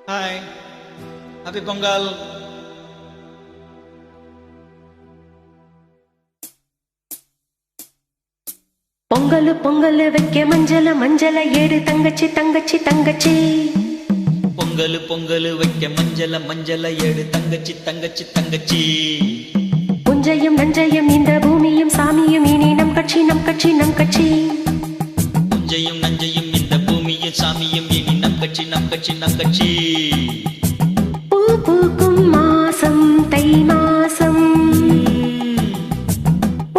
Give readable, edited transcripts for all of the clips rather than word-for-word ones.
Hi, happy Pongal. Pongal Pongal வைக்க மஞ்சள மஞ்சள ஏடு தங்கச்சி தங்கச்சி தங்கச்சி. பொங்கலு பொங்கலு வைக்க மஞ்சள மஞ்சள ஏடு தங்கச்சி தங்கச்சி தங்கச்சி. புஞ்சையும் நஞ்சையும் இந்த பூமியும் சாமியும் இனி நம் கட்சி நம் கட்சி நம் கட்சி. புஞ்சையும் நஞ்சையும் இந்த பூமியும் சாமியும் இனி நம் கட்சி நம் கட்சி நம் கட்சி. பூ பூக்கும் மாசம் தை மாசம்,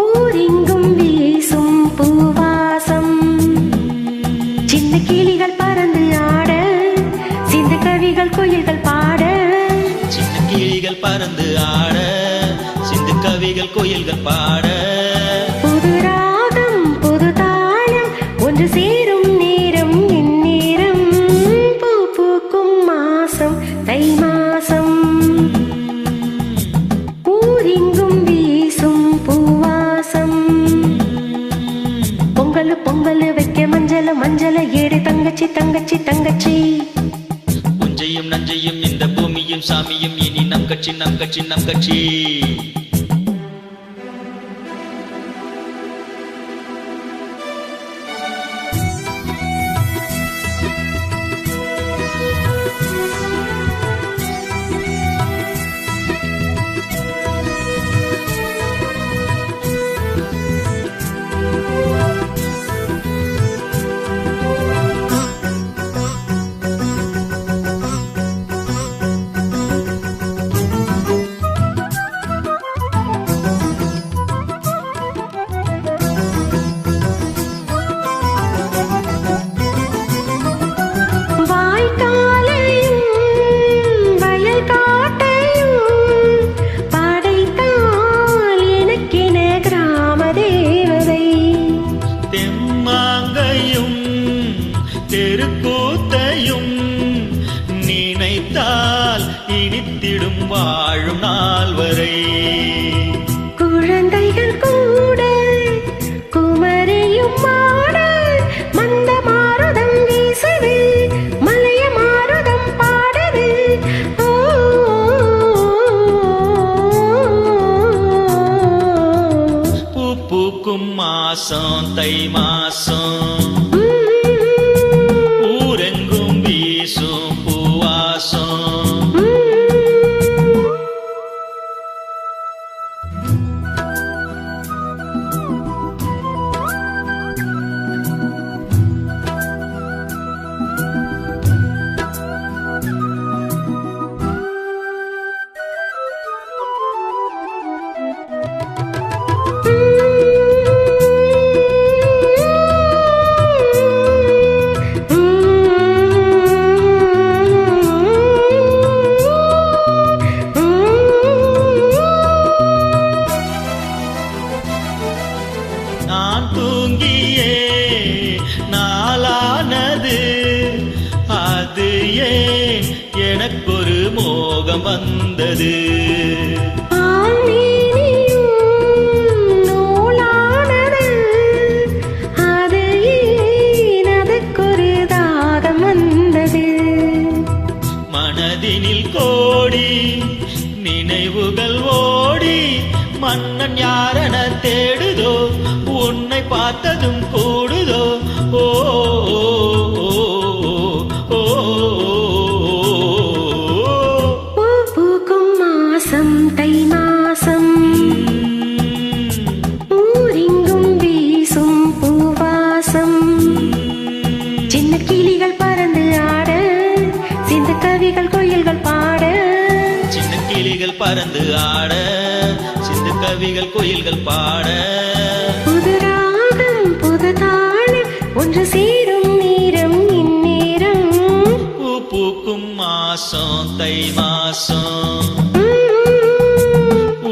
ஊரெங்கும் வீசும் பூவாசம். சின்ன கிளிகள் பறந்து ஆட, சிந்து கவிகள் கோயில்கள் பாட. சின்ன கிளிகள் பறந்து ஆட, சிந்து கவிகள் கோயில்கள் பாட. புது ராகம் புது தாளம் ஒன்று சேரும் நேரம் இந்நேரம். பூ பூக்கும் மாசம் தை மாசம், ஊரெங்கும் வீசும் பூவாசம். பொங்கலு பொங்கலு வைக்க மஞ்சள மஞ்சள ஏடு தங்கச்சி தங்கச்சி தங்கச்சி. புஞ்சையும் நஞ்சையும் இந்த பூமியும் சாமியும் இனி நம் கட்சி நம் கட்சி நம் கட்சி. தெருக்கூத்தையும் நினைத்தால் இனித்திடும் வாழும் நாள் வரை. குழந்தைகள் கூட குமரியும் மாட, மந்த மாருதம் வீசுது மலைய மாருதம் பாடுது. பூ பூக்கும் மாசம் தை மாசம், ஊரெங்கும் வீசும் பூவாசம். நான் தூங்கியே நாளானது, அது ஏன் எனக்கொரு மோகம் வந்தது. நூலானது, அது ஏன் அதற்கொரு தாகம் வந்தது. மனதினில் கோடி நினைவுகள் ஓடி, மன்னன் யாரென தேடுதோ, உன்னை பார்த்ததும் கூடுதோ. ஓ பூ பூக்கும் மாசம் தை மாசம், ஊரெங்கும் வீசும் பூவாசம். சின்ன கிளிகள் பறந்து ஆட, சிந்து கவிகள் கோயில்கள் பாட. சின்ன கிளிகள் பறந்து ஆட, சிந்து கவிகள் கோயில்கள் பாட. புது ராகம் புது தாளம் ஒன்று சேரும் நேரம் இந்நேரம். பூ பூக்கும் மாசம் தை மாசம்,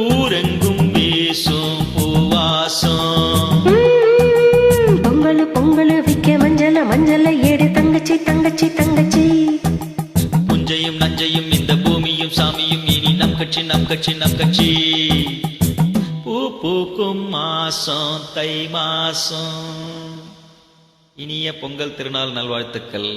ஊரெங்கும் வீசும் பூவாசம். பொங்கலு பொங்கலு வைக்க மஞ்சள மஞ்சள ஏடு தங்கச்சி தங்கச்சி தங்கச்சி. புஞ்சையும் நஞ்சையும் இந்த பூமியும் சாமியும் இனி நம் கட்சி நம் கட்சி நம் கட்சி. பூ பூக்கும் மாசம் தை மாசம். இனிய பொங்கல் திருநாள் நல்வாழ்த்துக்கள்.